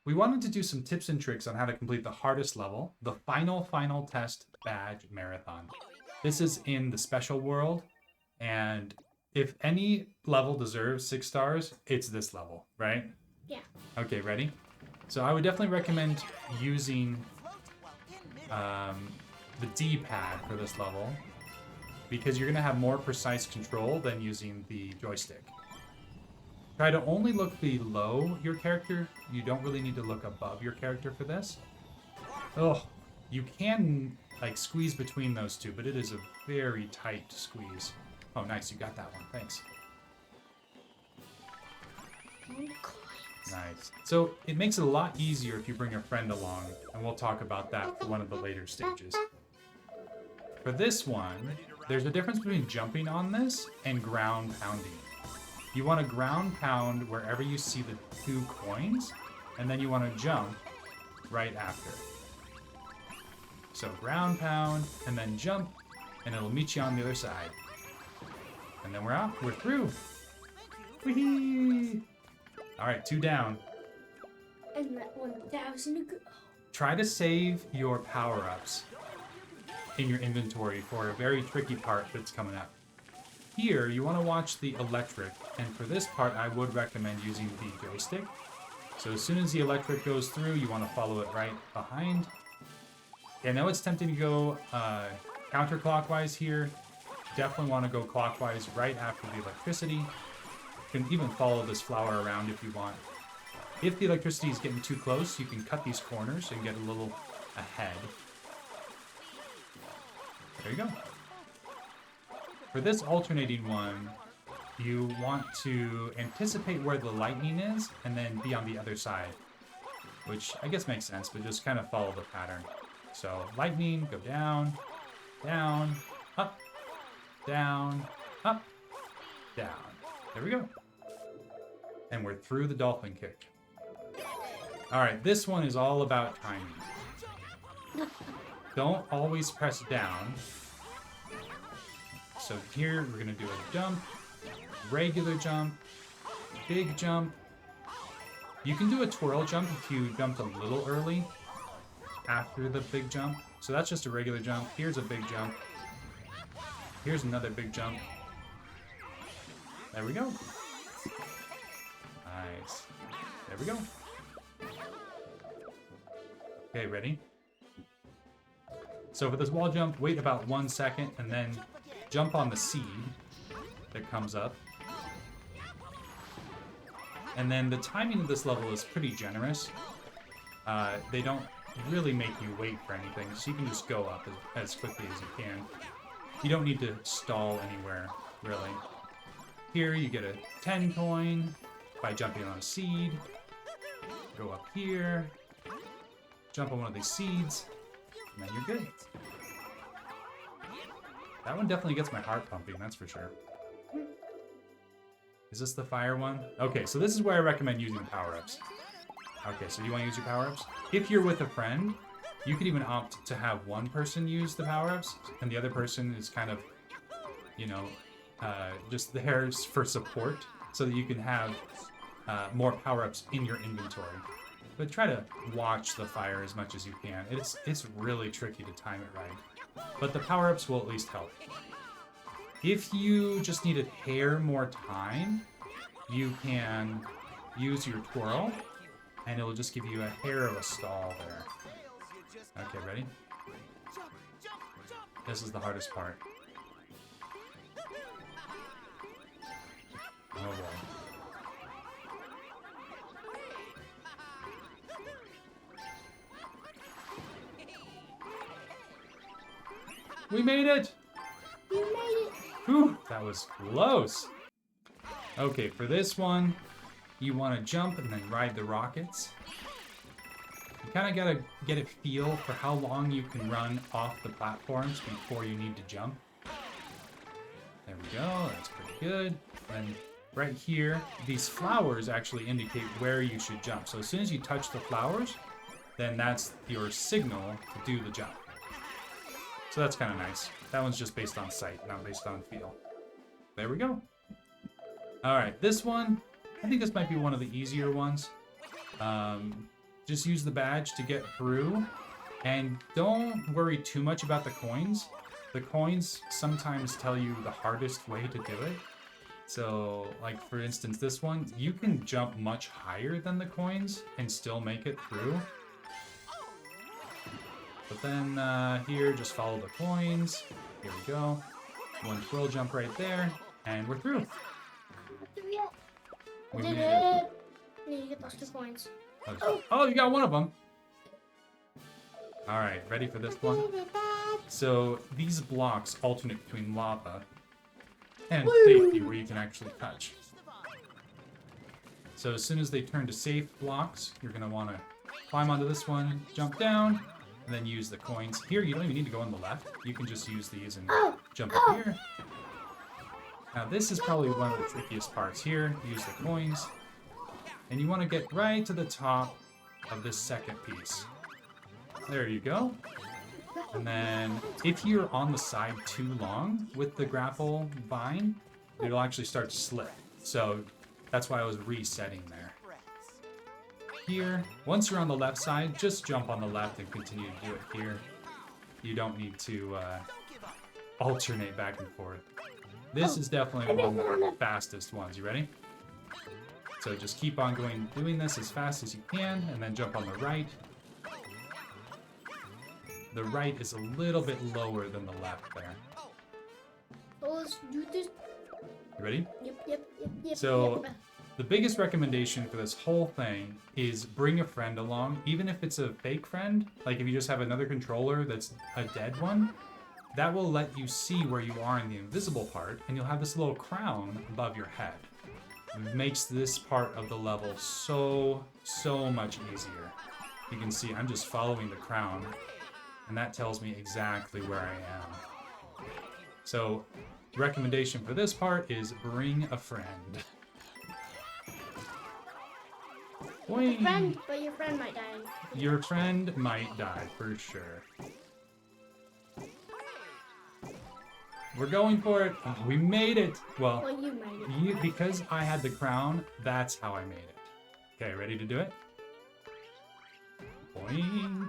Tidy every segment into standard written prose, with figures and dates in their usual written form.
we wanted to do some tips and tricks on how to complete the hardest level, the final test badge marathon. This is in the special world, and if any level deserves 6 stars, it's this level, right? Yeah. Okay, ready? So I would definitely recommend using the D-pad for this level, because you're going to have more precise control than using the joystick. Try to only look below your character. You don't really need to look above your character for this. Oh, you can like squeeze between those two, but it is a very tight squeeze. Oh, nice, you got that one. Thanks. Nice. So it makes it a lot easier if you bring a friend along, and we'll talk about that for one of the later stages. For this one, there's a difference between jumping on this and ground pounding. You want to ground pound wherever you see the 2 coins, and then you want to jump right after. So ground pound, and then jump, and it'll meet you on the other side. And then we're out. We're through. Whee! All right, 2 down. And that 1,000 to go. Try to save your power-ups in your inventory for a very tricky part that's coming up. Here, you want to watch the electric, and for this part, I would recommend using the joystick. So as soon as the electric goes through, you want to follow it right behind. I know it's tempting to go counterclockwise here. Definitely want to go clockwise right after the electricity. You can even follow this flower around if you want. If the electricity is getting too close, you can cut these corners and get a little ahead. There you go. For this alternating one, you want to anticipate where the lightning is and then be on the other side, which I guess makes sense, but just kind of follow the pattern. So lightning, go down, down, up, down, up, down. There we go. And we're through the dolphin kick. All right, this one is all about timing. Don't always press down. So here, we're gonna do a jump, regular jump, big jump. You can do a twirl jump if you jumped a little early after the big jump. So that's just a regular jump. Here's a big jump. Here's another big jump. There we go. Nice. There we go. Okay, ready? So for this wall jump, wait about 1 second and then jump on the seed that comes up. And then the timing of this level is pretty generous. They don't really make you wait for anything, so you can just go up as quickly as you can. You don't need to stall anywhere, really. Here you get a 10 coin by jumping on a seed. Go up here, jump on one of these seeds, and then you're good. That one definitely gets my heart pumping, that's for sure. Is this the fire one? Okay, so this is where I recommend using power-ups. Okay, so you want to use your power-ups? If you're with a friend, you could even opt to have one person use the power-ups, and the other person is kind of, you know, just there for support, so that you can have more power-ups in your inventory. But try to watch the fire as much as you can. It's really tricky to time it right. But the power-ups will at least help. If you just need a hair more time, you can use your twirl, and it'll just give you a hair of a stall there. Okay, ready? This is the hardest part. Oh boy. We made it! You made it! Whew, that was close. Okay, for this one, you want to jump and then ride the rockets. You kind of gotta get a feel for how long you can run off the platforms before you need to jump. There we go, that's pretty good. And right here, these flowers actually indicate where you should jump. So as soon as you touch the flowers, then that's your signal to do the jump. So that's kind of nice. That one's just based on sight, not based on feel. There we go. All right, this one, I think this might be one of the easier ones. just use the badge to get through. And don't worry too much about the coins. The coins sometimes tell you the hardest way to do it. So, like for instance, this one, you can jump much higher than the coins and still make it through. But then here, just follow the coins. Here we go. One twirl jump right there, and we're through. We Did made it. Need to get those 2 coins. Oh, you got one of them. All right, ready for this one? So these blocks alternate between lava and safety, where you can actually touch. So as soon as they turn to safe blocks, you're gonna want to climb onto this one, jump down, and then use the coins. Here, you don't even need to go on the left. You can just use these and jump up here. Now this is probably one of the trickiest parts here. Use the coins. And you want to get right to the top of this second piece. There you go. And then if you're on the side too long with the grapple vine, it'll actually start to slip. So that's why I was resetting there. Here, once you're on the left side, just jump on the left and continue to do it here. You don't need to alternate back and forth. This is definitely one of the fastest ones. You ready? So just keep on going, doing this as fast as you can, and then jump on the right. The right is a little bit lower than the left there. Oh, let's do this. You ready? Yep. So the biggest recommendation for this whole thing is bring a friend along, even if it's a fake friend. Like if you just have another controller that's a dead one, that will let you see where you are in the invisible part, and you'll have this little crown above your head. It makes this part of the level so much easier. You can see I'm just following the crown, and that tells me exactly where I am. So, the recommendation for this part is bring a friend. But your friend might die. Your friend might die, for sure. We're going for it. Oh, we made it. Well, You made it. because I had the crown, that's how I made it. Okay, ready to do it? Boing.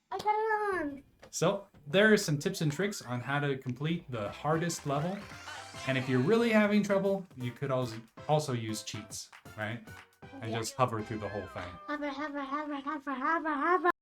I got it on. So, there are some tips and tricks on how to complete the hardest level. And if you're really having trouble, you could also use cheats, right? And just hover through the whole thing. Hover.